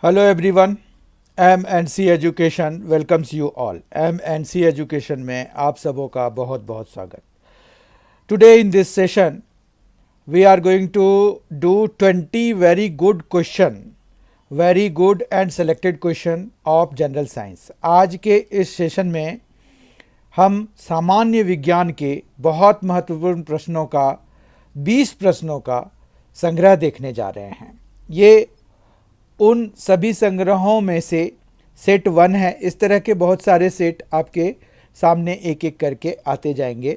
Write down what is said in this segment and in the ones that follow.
Hello everyone, MNC education welcomes you all. MNC education में आप सबों का बहुत बहुत स्वागत। Today in this session we are going to do 20 very good question, very good and selected question of general science. आज के इस सेशन में हम सामान्य विज्ञान के बहुत महत्वपूर्ण प्रश्नों का 20 प्रश्नों का संग्रह देखने जा रहे हैं। ये उन सभी संग्रहों में से सेट 1 है। इस तरह के बहुत सारे सेट आपके सामने एक एक करके आते जाएंगे।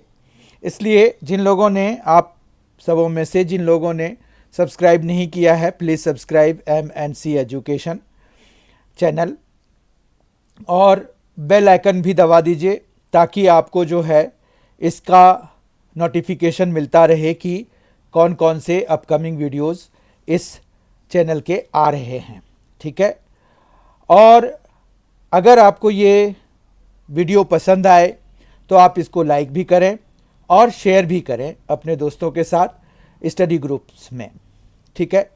इसलिए जिन लोगों ने, आप सबों में से जिन लोगों ने सब्सक्राइब नहीं किया है, please subscribe MNC education channel और बेल आइकन भी दबा दीजिए ताकि आपको जो है इसका नोटिफिकेशन मिलता रहे कि कौन कौन से अपकमिंग वीडियोस इस चैनल के आ रहे हैं। ठीक है, और अगर आपको ये वीडियो पसंद आए तो आप इसको लाइक भी करें और शेयर भी करें अपने दोस्तों के साथ स्टडी ग्रुप्स में। ठीक है,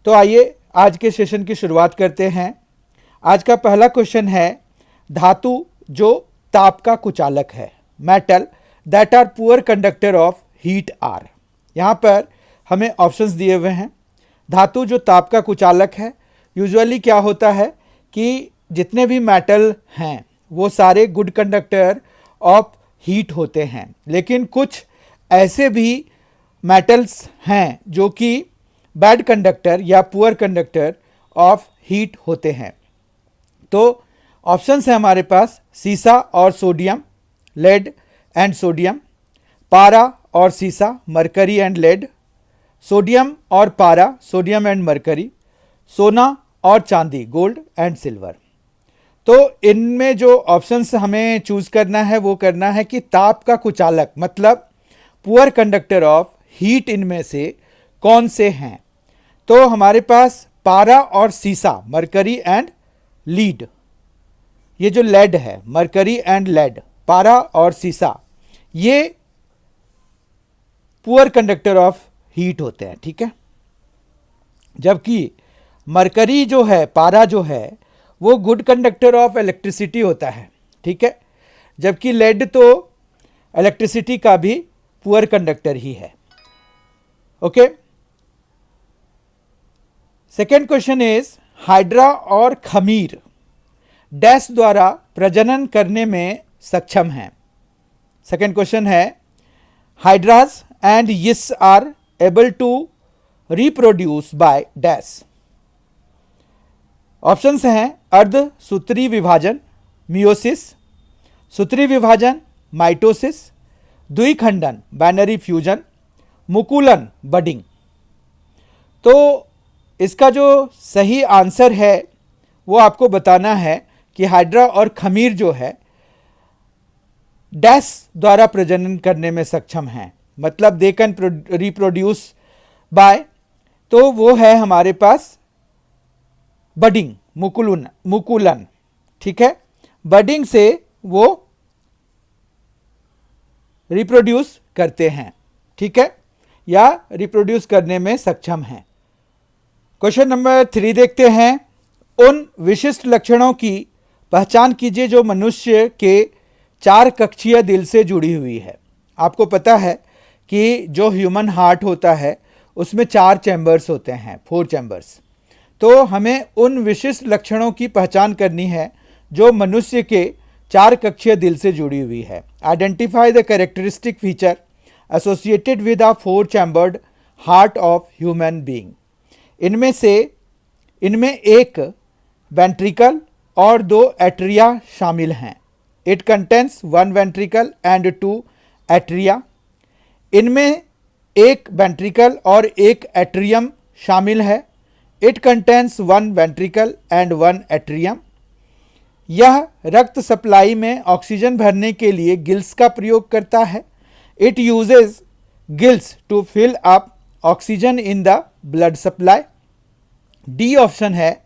तो आइए आज के सेशन की शुरुआत करते हैं। आज का पहला क्वेश्चन है, धातु जो ताप का कुचालक है, metal that are poor conductor of heat are. यहाँ पर हमें ऑप्शंस दिए हुए हैं। धातु जो ताप का कुचालक है, यूजुअली क्या होता है कि जितने भी मेटल हैं वो सारे गुड कंडक्टर ऑफ हीट होते हैं, लेकिन कुछ ऐसे भी मेटल्स हैं जो कि बैड कंडक्टर या पुअर कंडक्टर ऑफ हीट होते हैं। तो ऑप्शंस हैं हमारे पास सीसा और सोडियम, लेड एंड सोडियम, पारा और सीसा, मरकरी एंड लेड, सोडियम और पारा, सोडियम एंड मरकरी, सोना और चांदी, गोल्ड एंड सिल्वर। तो इनमें जो ऑप्शंस हमें चूज करना है वो करना है कि ताप का कुचालक मतलब पुअर कंडक्टर ऑफ हीट इनमें से कौन से हैं। तो हमारे पास पारा और सीसा, मरकरी एंड लीड, ये जो लेड है, मरकरी एंड लेड, पारा और सीसा, ये पुअर कंडक्टर ऑफ हीट होते हैं। ठीक है, जबकि मरकरी जो है, पारा जो है, वो गुड कंडक्टर ऑफ इलेक्ट्रिसिटी होता है। ठीक है, जबकि लेड तो इलेक्ट्रिसिटी का भी पुअर कंडक्टर ही है। Okay, second question is, hydra और खमीर डैश द्वारा प्रजनन करने में सक्षम हैं। सेकेंड क्वेश्चन है, hydras and yeast are able to reproduce by dash। Options हैं अर्ध सूत्री विभाजन, मियोसिस, सूत्री विभाजन, माइटोसिस, द्विखंडन, बाइनरी फ्यूजन, मुकुलन, बडिंग। तो इसका जो सही आंसर है वो आपको बताना है कि हाइड्रा और खमीर जो है डैश द्वारा प्रजनन करने में सक्षम हैं, मतलब दे कैन रिप्रोड्यूस बाय, तो वो है हमारे पास बडिंग, मुकुलन। ठीक है, बडिंग से वो रिप्रोड्यूस करते हैं। ठीक है, या रिप्रोड्यूस करने में सक्षम हैं। क्वेश्चन नंबर 3 देखते हैं, उन विशिष्ट लक्षणों की पहचान कीजिए जो मनुष्य के 4 कक्षीय दिल से जुड़ी हुई है। आपको पता है कि जो ह्यूमन हार्ट होता है उसमें 4 चैम्बर्स होते हैं, 4 चैम्बर्स। तो हमें उन विशिष्ट लक्षणों की पहचान करनी है जो मनुष्य के 4 कक्षीय दिल से जुड़ी हुई है। Identify the characteristic feature associated with a 4 chambered heart of human being. इनमें एक वेंट्रिकल और 2 एट्रिया शामिल हैं। It contains 1 ventricle and 2 atria. इनमें एक वेंट्रिकल और एक एट्रियम शामिल है। It contains 1 ventricle and 1 atrium. यह रक्त सप्लाई में ऑक्सीजन भरने के लिए गिल्स का प्रयोग करता है। It uses gills to fill up oxygen in the blood supply. D option है,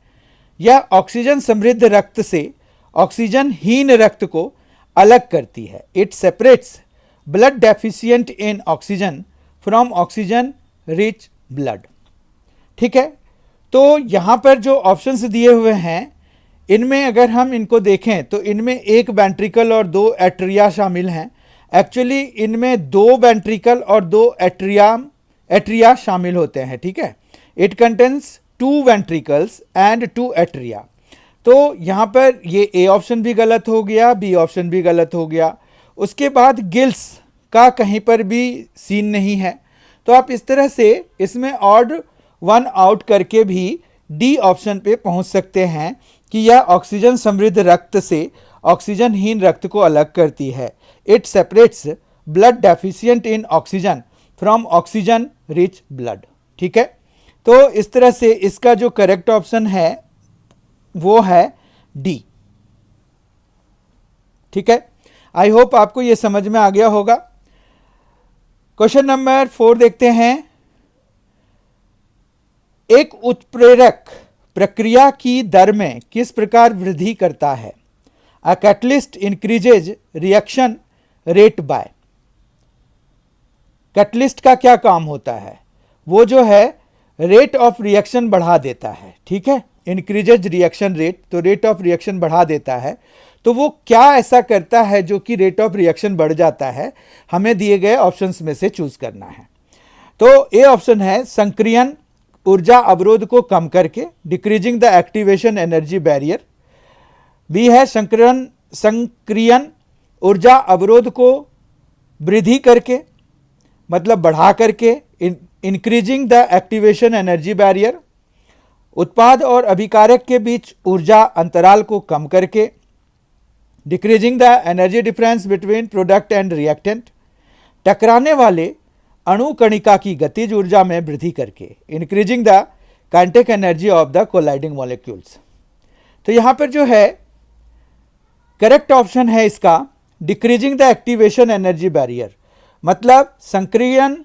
यह ऑक्सीजन समृद्ध रक्त से ऑक्सीजन हीन रक्त को अलग करती है। It separates blood deficient in oxygen from oxygen rich blood. ठीक है, तो यहाँ पर जो ऑप्शंस दिए हुए हैं इनमें अगर हम इनको देखें तो इनमें एक वेंट्रिकल और दो एट्रिया शामिल हैं। एक्चुअली इनमें दो वेंट्रिकल और दो एट्रिया शामिल होते हैं, ठीक है। It contains two ventricles and two atria. तो यहाँ पर ये ए ऑप्शन भी गलत हो गया, बी ऑप्शन भी गलत हो गया। उसके बाद गिल्स का कहीं पर भी सीन नहीं है। तो आप इस तरह से इसमें ऑड वन आउट करके भी डी ऑप्शन पे पहुंच सकते हैं कि यह ऑक्सीजन समृद्ध रक्त से ऑक्सीजनहीन रक्त को अलग करती है। It separates blood deficient in oxygen from oxygen rich blood, ठीक है। तो इस तरह से इसका जो करेक्ट ऑप्शन है वो है डी, ठीक है। आई होप आपको ये समझ में आ गया होगा। क्वेश्चन नंबर 4 देखते हैं। एक उत्प्रेरक प्रक्रिया की दर में किस प्रकार वृद्धि करता है? A catalyst increases reaction rate by. Catalyst का क्या काम होता है? वो जो है रेट ऑफ रिएक्शन बढ़ा देता है, ठीक है। इंक्रीजेज रिएक्शन रेट, तो रेट ऑफ रिएक्शन बढ़ा देता है। तो वो क्या ऐसा करता है जो कि रेट ऑफ रिएक्शन बढ़ जाता है? हमें दिए गए ऑप्शंस में से चूज करना है। तो ए ऑप्शन है संक्रियन ऊर्जा अवरोध को कम करके, decreasing the activation energy barrier. B है संक्रियन ऊर्जा अवरोध को वृद्धि करके, मतलब बढ़ा करके, increasing the activation energy barrier. उत्पाद और अभिकारक के बीच ऊर्जा अंतराल को कम करके, decreasing the energy difference between product and reactant. टकराने वाले अणु कणिका की गतिज ऊर्जा में वृद्धि करके, increasing the kinetic energy of the colliding molecules. तो यहां पर जो है करेक्ट ऑप्शन है इसका decreasing the activation energy barrier, मतलब संक्रियन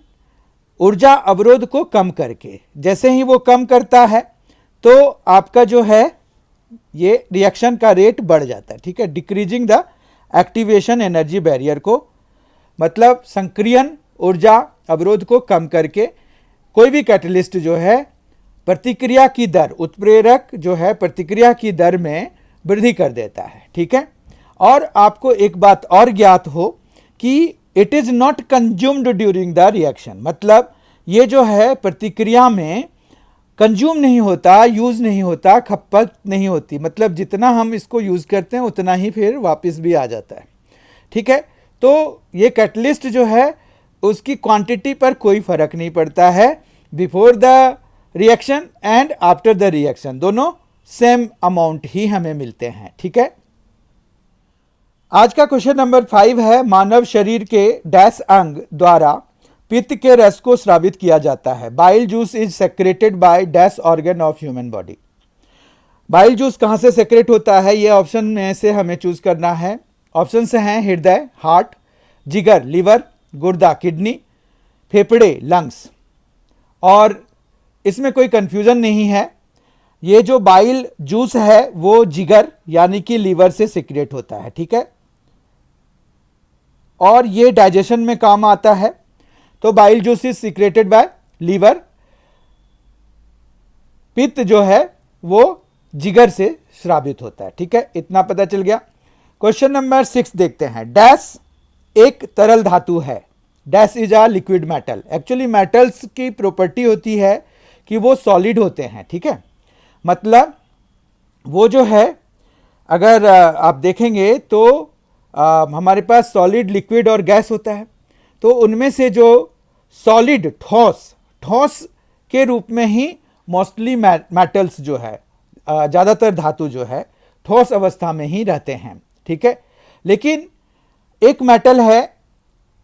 ऊर्जा अवरोध को कम करके। जैसे ही वो कम करता है तो आपका जो है ये रिएक्शन का रेट बढ़ जाता है, ठीक है। Decreasing the activation energy barrier को मतलब संक्रियन ऊर्जा अवरोध को कम करके कोई भी कैटलिस्ट जो है प्रतिक्रिया की दर, उत्प्रेरक जो है प्रतिक्रिया की दर में वृद्धि कर देता है, ठीक है। और आपको एक बात और ज्ञात हो कि it is not consumed during the reaction, मतलब ये जो है प्रतिक्रिया में कंज्यूम नहीं होता, यूज नहीं होता, खपत नहीं होती, मतलब जितना हम इसको यूज करते हैं उतना ही फिर वापस भी आ जाता है, ठीक है। तो ये कैटलिस्ट जो है उसकी क्वांटिटी पर कोई फर्क नहीं पड़ता है। Before the reaction and after the reaction दोनों सेम अमाउंट ही हमें मिलते हैं, ठीक है। आज का क्वेश्चन नंबर 5 है मानव शरीर के डैश अंग द्वारा पित्त के रस को स्रावित किया जाता है। Bile juice is secreted by dash organ of human body. Bile juice कहां से सेक्रेट होता है? ये ऑप्शन में से हमें चूज करना है। ऑप्शन से हैं हृदय हार्ट, जिगर लिवर, गुर्दा किडनी, फेफड़े लंग्स। और इसमें कोई कंफ्यूजन नहीं है, ये जो बाइल जूस है वो जिगर यानी कि लीवर से सीक्रेट होता है, ठीक है। और ये डाइजेशन में काम आता है। तो bile juice is secreted by liver. पित्त जो है वो जिगर से स्रावित होता है, ठीक है। इतना पता चल गया। क्वेश्चन नंबर 6 देखते हैं। डैश एक तरल धातु है, dash is a liquid metal. Actually metals की प्रॉपर्टी होती है कि वो सॉलिड होते हैं, ठीक है। मतलब वो जो है अगर आप देखेंगे तो हमारे पास सॉलिड, लिक्विड और गैस होता है। तो उनमें से जो सॉलिड ठोस के रूप में ही मोस्टली मेटल्स जो है, ज़्यादातर धातु जो है ठोस अवस्था में ही रहते हैं, ठीक है। लेकिन एक मेटल है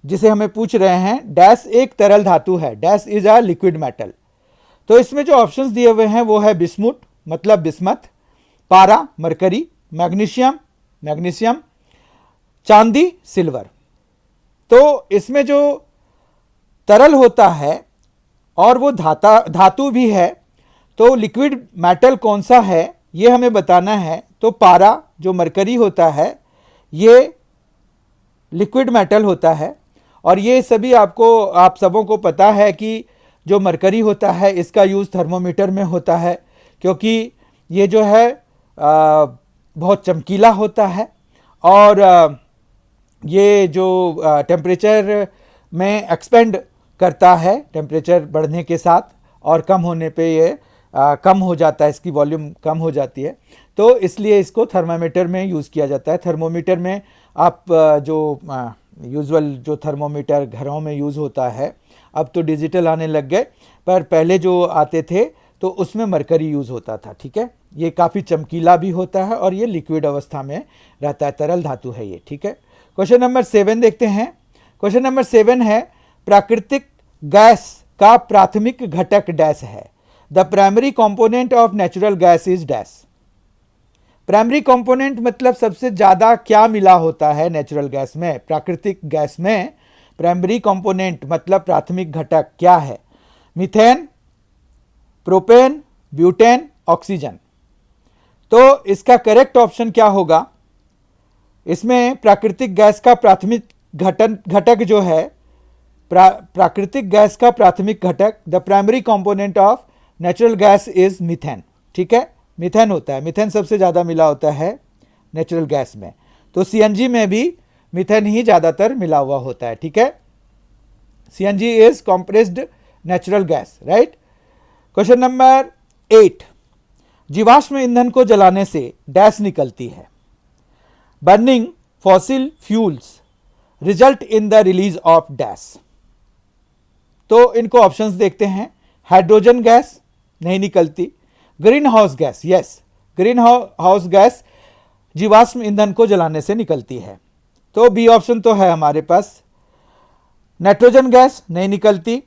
जिसे हमें पूछ रहे हैं, डैश एक तरल धातु है, dash is a liquid metal. तो इसमें जो ऑप्शंस दिए हुए हैं वो है बिस्मुट मतलब बिस्मथ, पारा मरकरी, मैग्नीशियम, चांदी सिल्वर। तो इसमें जो तरल होता है और वो धातु भी है, तो लिक्विड मेटल कौन सा है ये हमें बताना है। तो पारा जो मरकरी होता है ये लिक्विड मेटल होता है। और ये सभी आप सबों को पता है कि जो मरकरी होता है इसका यूज़ थर्मोमीटर में होता है। क्योंकि ये जो है बहुत चमकीला होता है और ये जो टेम्परेचर में एक्सपेंड करता है टेम्परेचर बढ़ने के साथ, और कम होने पे ये कम हो जाता है, इसकी वॉल्यूम कम हो जाती है। तो इसलिए इसको थर्मामीटर में यूज़ किया जाता है। थर्मोमीटर में आप जो यूजुअल जो थर्मोमीटर घरों में यूज़ होता है, अब तो डिजिटल आने लग गए, पर पहले जो आते थे तो उसमें मरकरी यूज़ होता था। ठीक है, ये काफ़ी चमकीला भी होता है और ये लिक्विड अवस्था में रहता है, तरल धातु है ये। ठीक है, क्वेश्चन नंबर 7 देखते हैं। क्वेश्चन नंबर 7 है, प्राकृतिक गैस का प्राथमिक घटक डैश है। The primary component of natural gas is dash. Primary component मतलब सबसे ज़्यादा क्या मिला होता है नेचुरल गैस में, प्राकृतिक गैस में प्राइमरी कंपोनेंट मतलब प्राथमिक घटक क्या है? Methane, propane, butane, oxygen. तो इसका करेक्ट ऑप्शन क्या होगा? इसमें प्राकृतिक गैस का प्राथमिक घटक जो है, प्राकृतिक गैस का प्राथमिक घटक, the primary component of natural gas is methane. ठीक है, मीथेन होता है, मीथेन सबसे ज़्यादा मिला होता है नेचुरल गैस में। तो सीएनजी में भी मीथेन ही ज़्यादातर मिला हुआ होता है। ठीक है, CNG is compressed natural gas, right. Question number 8, जीवाश्म ईंधन को जलाने से डैश निकलती है। Burning fossil fuels result in the release of dash. तो इनको ऑप्शंस देखते हैं। हाइड्रोजन गैस नहीं निकलती, green house gas, yes, green house gas जीवाश्म ईंधन को जलाने से निकलती है, तो बी ऑप्शन तो है हमारे पास। नाइट्रोजन गैस नहीं निकलती,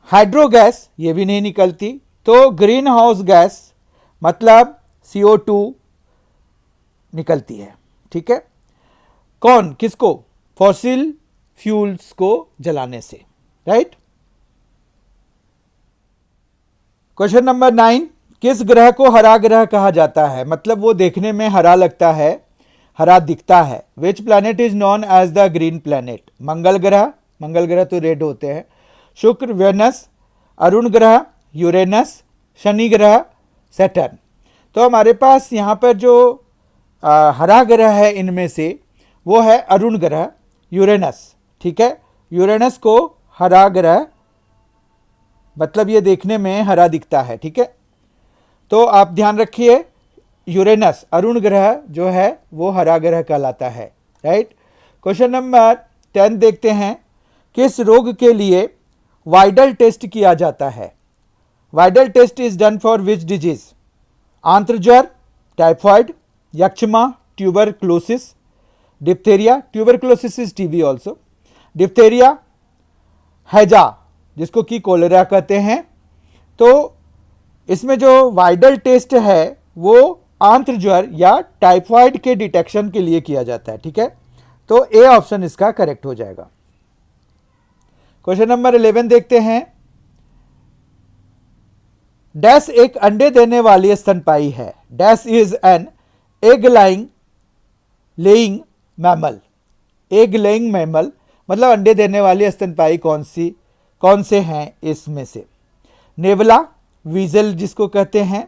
हाइड्रो गैस ये भी नहीं निकलती, तो ग्रीन हाउस गैस मतलब CO2 निकलती है। ठीक है, कौन, किसको? फॉसिल फ्यूल्स को जलाने से, राइट। क्वेश्चन नंबर 9, किस ग्रह को हरा ग्रह कहा जाता है? मतलब वो देखने में हरा लगता है, हरा दिखता है। Which planet is known as the green planet? Mangal ग्रह तो रेड होते हैं। शुक्र, वेनस, अरुण ग्रह, यूरेनस, शनि ग्रह, सैटर्न। तो हमारे पास यहाँ पर जो हरा ग्रह है इनमें से वो है अरुण ग्रह, यूरेनस। ठीक है, यूरेनस को हरा ग्रह मतलब ये देखने में हरा दिखता है। ठीक है, तो आप ध्यान रखिए, यूरेनस अरुण ग्रह जो है वो हरा ग्रह कहलाता है, राइट। क्वेश्चन नंबर 10 देखते हैं। किस रोग के लिए वाइडल टेस्ट किया जाता है? Widal test is done for which disease? आंत्रज्वर, टाइफॉइड, यक्षमा, tuberculosis, diphtheria, tuberculosis is TB also, diphtheria, हैजा जिसको कि कोलेरा कहते हैं। तो इसमें जो वाइडल टेस्ट है वो आंत्रज्वर या टाइफॉइड के डिटेक्शन के लिए किया जाता है। ठीक है, तो ए ऑप्शन इसका करेक्ट हो जाएगा। क्वेश्चन नंबर 11 देखते हैं। डैश एक अंडे देने वाली स्तनपायी है। Dash is an egg laying mammal. Egg laying mammal मतलब अंडे देने वाली स्तनपायी कौन से हैं इसमें से? नेवला, वीजल जिसको कहते हैं,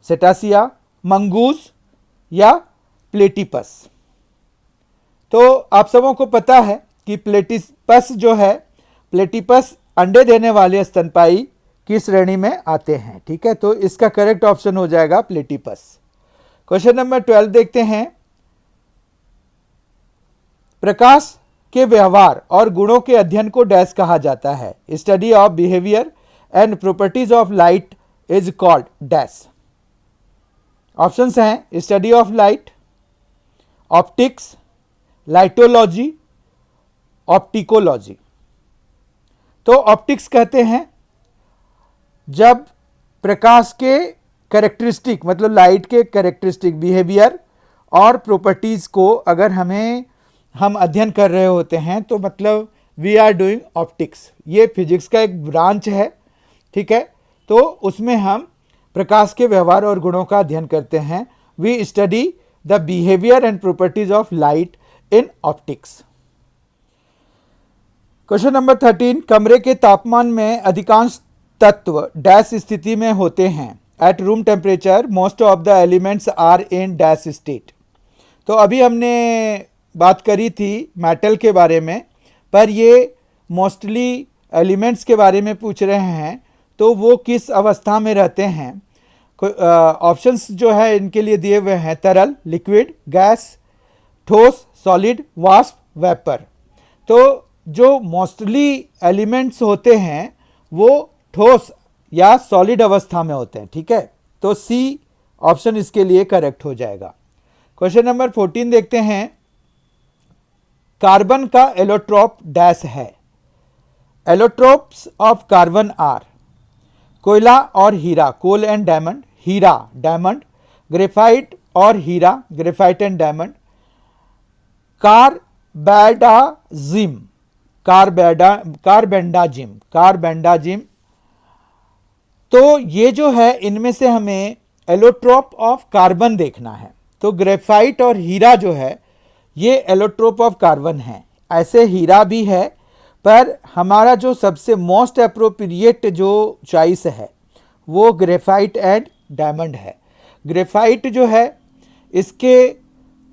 सेटासिया, मंगूस या प्लेटिपस। तो आप सबों को पता है कि प्लेटिपस जो है, प्लेटिपस अंडे देने वाले स्तनपायी की श्रेणी में आते हैं। ठीक है, तो इसका करेक्ट ऑप्शन हो जाएगा प्लेटिपस। क्वेश्चन नंबर 12 देखते हैं। प्रकाश के व्यवहार और गुणों के अध्ययन को डैश कहा जाता है? Study of behaviour and properties of light is called dash. Options हैं स्टडी ऑफ लाइट, ऑप्टिक्स, लाइटोलॉजी, ऑप्टिकोलॉजी। तो ऑप्टिक्स कहते हैं जब प्रकाश के कैरेक्टरिस्टिक मतलब लाइट के कैरेक्टरिस्टिक, बिहेवियर और प्रॉपर्टीज को अगर हम अध्ययन कर रहे होते हैं तो मतलब वी आर डूइंग ऑप्टिक्स। ये फिजिक्स का एक ब्रांच है। ठीक है, तो उसमें हम प्रकाश के व्यवहार और गुणों का अध्ययन करते हैं। We study the behaviour and properties of light in optics. Question number 13, कमरे के तापमान में अधिकांश तत्व डैश स्थिति में होते हैं। At room temperature most of the elements are in dash state. तो अभी हमने बात करी थी मेटल के बारे में, पर ये मोस्टली एलिमेंट्स के बारे में पूछ रहे हैं, तो वो किस अवस्था में रहते हैं। ऑप्शंस जो है इनके लिए दिए हुए हैं, तरल, लिक्विड, गैस, ठोस, सॉलिड, वाष्प, वेपर। तो जो मोस्टली एलिमेंट्स होते हैं वो ठोस या सॉलिड अवस्था में होते हैं, ठीक है। तो सी ऑप्शन इसके लिए करेक्ट हो जाएगा। क्वेश्चन नंबर 14 देखते हैं। कार्बन का एलोट्रोप डैश है। एलोट्रोप्स ऑफ कार्बन आर कोयला और हीरा, कोल एंड डायमंड, हीरा डायमंड, ग्रेफाइट और हीरा, graphite and diamond, carbendazim, carbendazim. तो ये जो है इनमें से हमें एलोट्रोप ऑफ कार्बन देखना है। तो ग्रेफाइट और हीरा जो है ये एलोट्रोप ऑफ कार्बन है। ऐसे हीरा भी है, पर हमारा जो सबसे मोस्ट अप्रोप्रिएट जो चॉइस है वो ग्रेफाइट एंड डायमंड है। ग्रेफाइट जो है इसके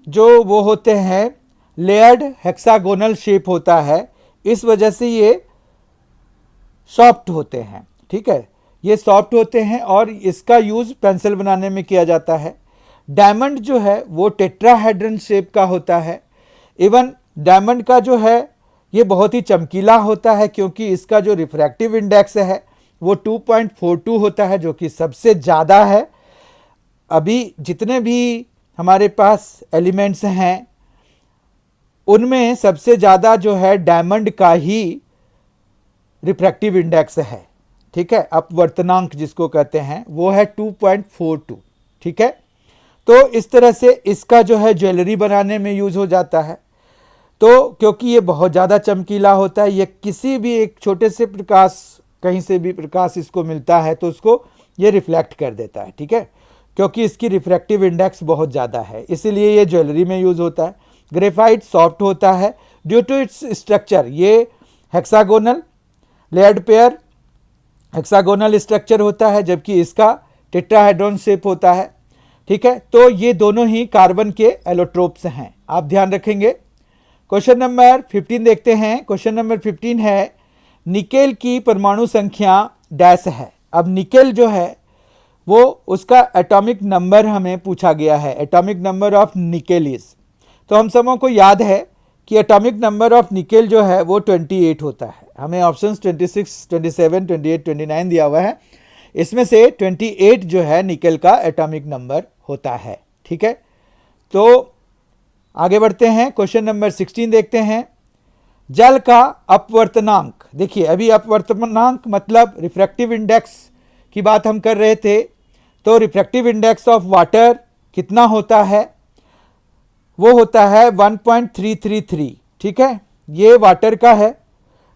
जो वो होते हैं लेयर्ड हेक्सागोनल शेप होता है, इस वजह से ये सॉफ्ट होते हैं, ठीक है। ये सॉफ्ट होते हैं और इसका यूज़ पेंसिल बनाने में किया जाता है। डायमंड जो है वो टेट्राहेड्रन शेप का होता है। इवन डायमंड का जो है ये बहुत ही चमकीला होता है, क्योंकि इसका जो रिफ्रैक्टिव इंडेक्स है वो 2.42 होता है, जो कि सबसे ज़्यादा है। अभी जितने भी हमारे पास एलिमेंट्स हैं उनमें सबसे ज़्यादा जो है डायमंड का ही रिफ्रैक्टिव इंडेक्स है, ठीक है। अपवर्तनांक जिसको कहते हैं वो है 2.42, ठीक है। तो इस तरह से इसका जो है ज्वेलरी बनाने में यूज़ हो जाता है। तो क्योंकि ये बहुत ज़्यादा चमकीला होता है, ये किसी भी एक छोटे से प्रकाश, कहीं से भी प्रकाश इसको मिलता है तो उसको ये रिफ्लेक्ट कर देता है, ठीक है, क्योंकि इसकी रिफ्रैक्टिव इंडेक्स बहुत ज़्यादा है, इसीलिए ये ज्वेलरी में यूज़ होता है। ग्रेफाइट सॉफ्ट होता है ड्यू टू इट्स स्ट्रक्चर, ये hexagonal layered pair hexagonal structure होता है, जबकि इसका टेट्राहेड्रॉन शेप होता है, ठीक है। तो ये दोनों ही कार्बन के एलोट्रोप्स हैं, आप ध्यान रखेंगे। क्वेश्चन नंबर 15 देखते हैं। क्वेश्चन नंबर 15 है निकेल की परमाणु संख्या डैश है। अब निकेल जो है वो उसका एटॉमिक नंबर हमें पूछा गया है। Atomic number of nickel is, तो हम सबों को याद है कि एटॉमिक नंबर ऑफ निकेल जो है वो 28 होता है। हमें ऑप्शंस 26, 27, 28, 29 दिया हुआ है, इसमें से 28 जो है निकेल का एटॉमिक नंबर होता है, ठीक है। तो आगे बढ़ते हैं। क्वेश्चन नंबर 16 देखते हैं। जल का अपवर्तनांक, देखिए अभी अपवर्तनांक मतलब रिफ्रैक्टिव इंडेक्स की बात हम कर रहे थे। तो रिफ्रैक्टिव इंडेक्स ऑफ वाटर कितना होता है, वो होता है 1.333, ठीक है, ये वाटर का है।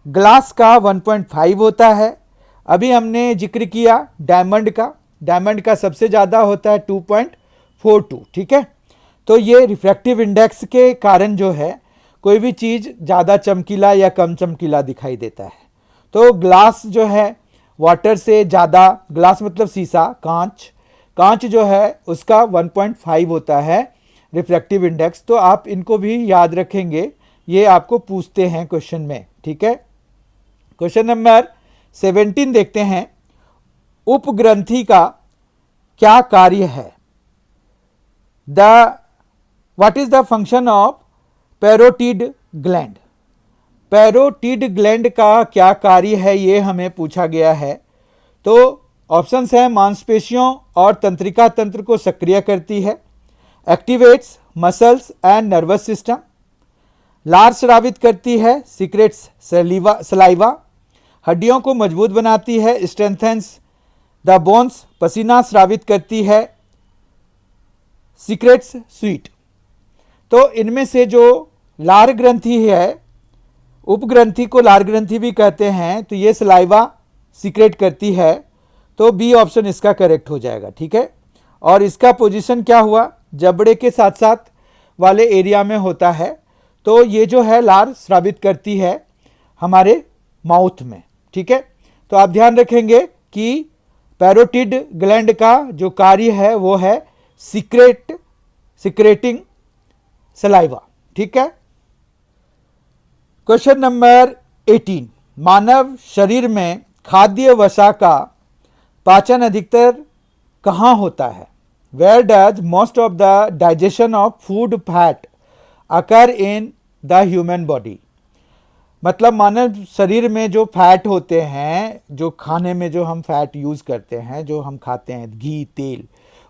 ग्लास का 1.5 होता है। अभी हमने जिक्र किया डायमंड का, डायमंड का सबसे ज़्यादा होता है 2.42, ठीक है। तो ये रिफ्रैक्टिव इंडेक्स के कारण जो है कोई भी चीज़ ज़्यादा चमकीला या कम चमकीला दिखाई देता है। तो ग्लास जो है वाटर से ज़्यादा, ग्लास मतलब शीशा, कांच, कांच जो है उसका 1.5 होता है रिफ्रैक्टिव इंडेक्स। तो आप इनको भी याद रखेंगे, ये आपको पूछते हैं क्वेश्चन में, ठीक है। क्वेश्चन नंबर 17 देखते हैं। उपग्रंथि का क्या कार्य है। What is the function of parotid gland. Parotid gland का क्या कार्य है ये हमें पूछा गया है। तो ऑप्शंस हैं मांसपेशियों और तंत्रिका तंत्र को सक्रिय करती है, activates muscles and nervous system, लार स्रावित करती है, सीक्रेट्स सलाइवा, हड्डियों को मजबूत बनाती है, स्ट्रेंथेंस द बोन्स, पसीना स्रावित करती है, सीक्रेट्स स्वीट। तो इनमें से जो लार ग्रंथि है, उपग्रंथि को लार ग्रंथि भी कहते हैं, तो ये सलाइवा सीक्रेट करती है। तो बी ऑप्शन इसका करेक्ट हो जाएगा, ठीक है। और इसका पोजीशन क्या हुआ, जबड़े के साथ साथ वाले एरिया में होता है। तो ये जो है लार स्रावित करती है हमारे माउथ में, ठीक है। तो आप ध्यान रखेंगे कि पैरोटिड ग्लैंड का जो कार्य है वो है सिक्रेटिंग सलाइवा। ठीक है। क्वेश्चन नंबर 18, मानव शरीर में खाद्य वसा का पाचन अधिकतर कहाँ होता है? Where does most of the digestion of food fat occur in the human body. मतलब मानव शरीर में जो फैट होते हैं, जो खाने में जो हम फैट यूज़ करते हैं, जो हम खाते हैं, घी, तेल,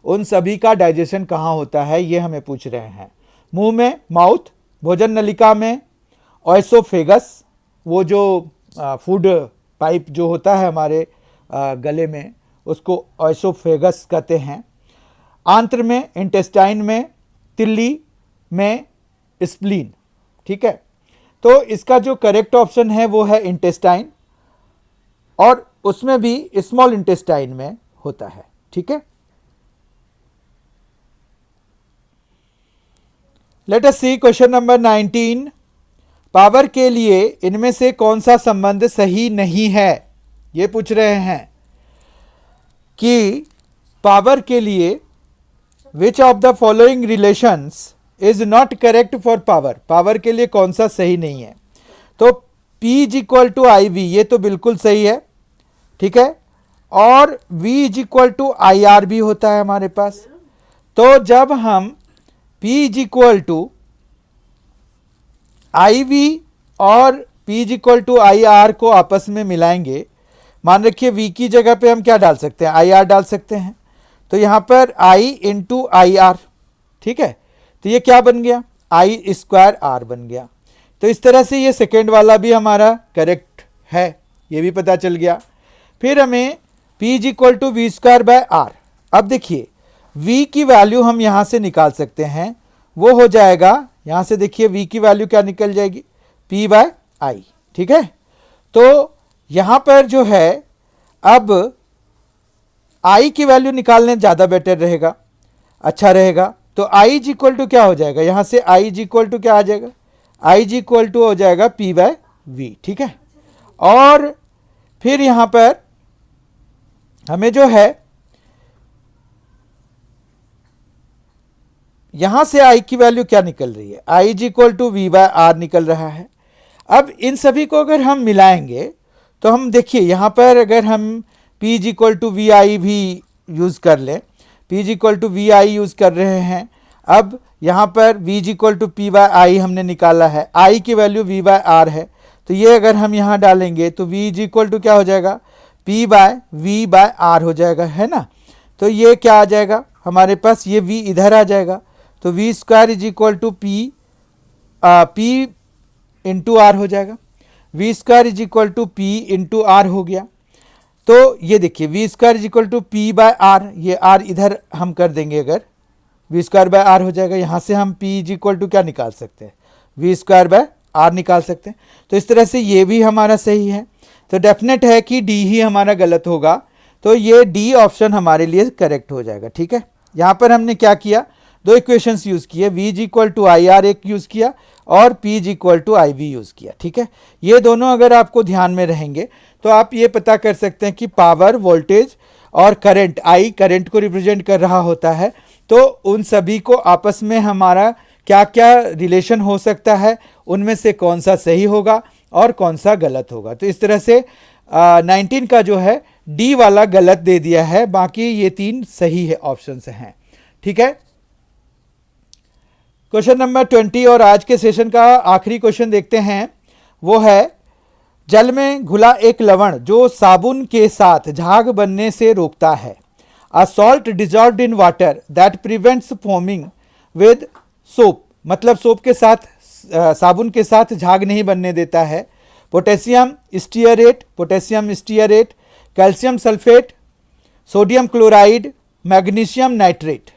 उन सभी का डाइजेशन कहाँ होता है ये हमें पूछ रहे हैं। मुंह में, माउथ, भोजन नलिका में, ओएसोफेगस, वो जो फूड पाइप जो होता है हमारे गले में, उसको ओएसोफेगस कहते हैं। आंत्र में, इंटेस्टाइन में, तिल्ली में, स्प्लीन। ठीक है। तो इसका जो करेक्ट ऑप्शन है वो है इंटेस्टाइन, और उसमें भी स्मॉल इंटेस्टाइन में होता है। ठीक है। लेट अस सी क्वेश्चन नंबर 19, पावर के लिए इनमें से कौन सा संबंध सही नहीं है? ये पूछ रहे हैं कि पावर के लिए which of the following relations is not correct for power. Power के लिए कौन सा सही नहीं है? तो P is equal to I V, ये तो बिल्कुल सही है। ठीक है। और V is equal to I R भी होता है हमारे पास। तो जब हम P is equal to I V और P is equal to I R को आपस में मिलाएंगे, मान रखिए V की जगह पे हम क्या डाल सकते हैं? आई आर डाल सकते हैं। तो यहां पर I इंटू आई आर। ठीक है। तो ये क्या बन गया? आई स्क्वायर आर बन गया। तो इस तरह से ये सेकेंड वाला भी हमारा करेक्ट है, ये भी पता चल गया। फिर हमें P is equal to V square by R. अब देखिए V की वैल्यू हम यहां से निकाल सकते हैं, वो हो जाएगा, यहां से देखिए V की वैल्यू क्या निकल जाएगी? P बाय आई। ठीक है। तो यहां पर जो है अब I की वैल्यू निकालने ज़्यादा बेटर रहेगा, अच्छा रहेगा। तो I इज इक्वल टू क्या हो जाएगा? यहां से I इज इक्वल टू क्या आ जाएगा? I इज इक्वल टू हो जाएगा P बाय वी। ठीक है। और फिर यहां पर हमें जो है यहां से I की वैल्यू क्या निकल रही है? I is equal to V by R निकल रहा है। अब इन सभी को अगर हम मिलाएंगे तो हम देखिए यहां पर अगर हम P is equal to V I भी यूज कर लें, P is equal to V I use कर रहे हैं। अब यहाँ पर V is equal to P by I हमने निकाला है, I की वैल्यू V बाय आर है। तो ये अगर हम यहाँ डालेंगे तो V इज इक्वल टू क्या हो जाएगा? P by V by R हो जाएगा, है ना। तो ये क्या आ जाएगा हमारे पास? ये V इधर आ जाएगा। तो V square is equal to P into R हो जाएगा। V square is equal to P into R हो गया। तो ये देखिए V square is equal to P by R, ये R इधर हम कर देंगे, अगर वी स्क्वायर बाय आर हो जाएगा। यहाँ से हम P इज इक्वल टू क्या निकाल सकते हैं? वी स्क्वायर बाय आर निकाल सकते हैं। तो इस तरह से ये भी हमारा सही है। तो डेफिनेट है कि डी ही हमारा गलत होगा। तो ये डी ऑप्शन हमारे लिए करेक्ट हो जाएगा। ठीक है। यहाँ पर हमने क्या किया? दो इक्वेशंस यूज़ किए, V is equal to I R एक यूज़ किया और P is equal to I V use किया। ठीक है। ये दोनों अगर आपको ध्यान में रहेंगे तो आप ये पता कर सकते हैं कि पावर, वोल्टेज और करंट, I करंट को रिप्रेजेंट कर रहा होता है। तो उन सभी को आपस में हमारा क्या क्या रिलेशन हो सकता है, उनमें से कौन सा सही होगा और कौन सा गलत होगा। तो इस तरह से 19 का जो है डी वाला गलत दे दिया है, बाकी ये तीन सही है, ऑप्शन हैं। ठीक है। क्वेश्चन नंबर 20 और आज के सेशन का आखिरी क्वेश्चन देखते हैं। वो है, जल में घुला एक लवण जो साबुन के साथ झाग बनने से रोकता है। A salt dissolved in water that prevents foaming with soap, मतलब सोप के साथ, साबुन के साथ झाग नहीं बनने देता है। Potassium stearate, calcium sulphate, sodium chloride, magnesium nitrate.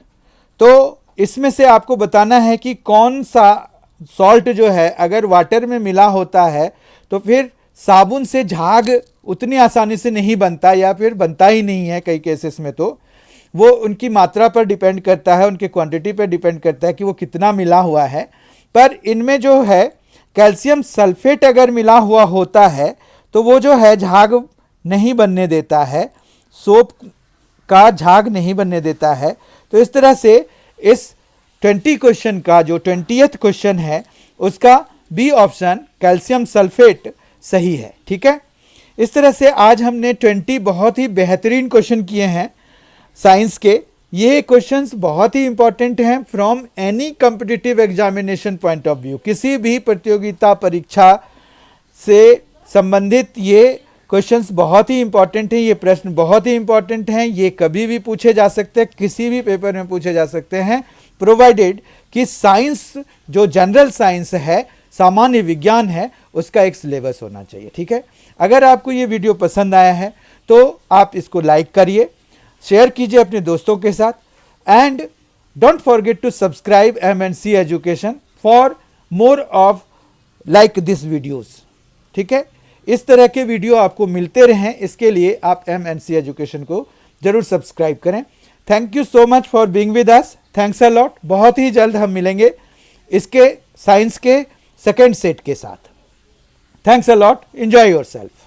तो इसमें से आपको बताना है कि कौन सा सॉल्ट जो है अगर वाटर में मिला होता है तो फिर साबुन से झाग उतनी आसानी से नहीं बनता, या फिर बनता ही नहीं है कई केसेस में। तो वो उनकी मात्रा पर डिपेंड करता है, उनके क्वांटिटी पर डिपेंड करता है कि वो कितना मिला हुआ है। पर इनमें जो है कैल्शियम सल्फेट अगर मिला हुआ होता है तो वो जो है झाग नहीं बनने देता है। सोप का झाग नहीं बनने देता है। तो इस तरह से इस 20 क्वेश्चन का जो 20th क्वेश्चन है उसका बी ऑप्शन कैल्शियम सल्फेट सही है। ठीक है, इस तरह से आज हमने 20 बहुत ही बेहतरीन क्वेश्चन किए हैं साइंस के। ये क्वेश्चंस बहुत ही इंपॉर्टेंट हैं from any competitive examination point of view. किसी भी प्रतियोगिता परीक्षा से संबंधित ये क्वेश्चंस बहुत ही इंपॉर्टेंट हैं, ये प्रश्न बहुत ही इंपॉर्टेंट हैं। ये कभी भी पूछे जा सकते हैं, किसी भी पेपर में पूछे जा सकते हैं, प्रोवाइडेड कि साइंस जो जनरल साइंस है, सामान्य विज्ञान है, उसका एक सिलेबस होना चाहिए। ठीक है, अगर आपको ये वीडियो पसंद आया है तो आप इसको लाइक करिए, शेयर कीजिए अपने दोस्तों के साथ, and don't forget to subscribe MNC education for more of like this videos. ठीक है, इस तरह के वीडियो आपको मिलते रहें, इसके लिए आप MNC एजुकेशन को जरूर सब्सक्राइब करें। Thank you so much for being with us, thanks a lot. बहुत ही जल्द हम मिलेंगे इसके साइंस के सेकेंड सेट के साथ। Thanks a lot, enjoy yourself.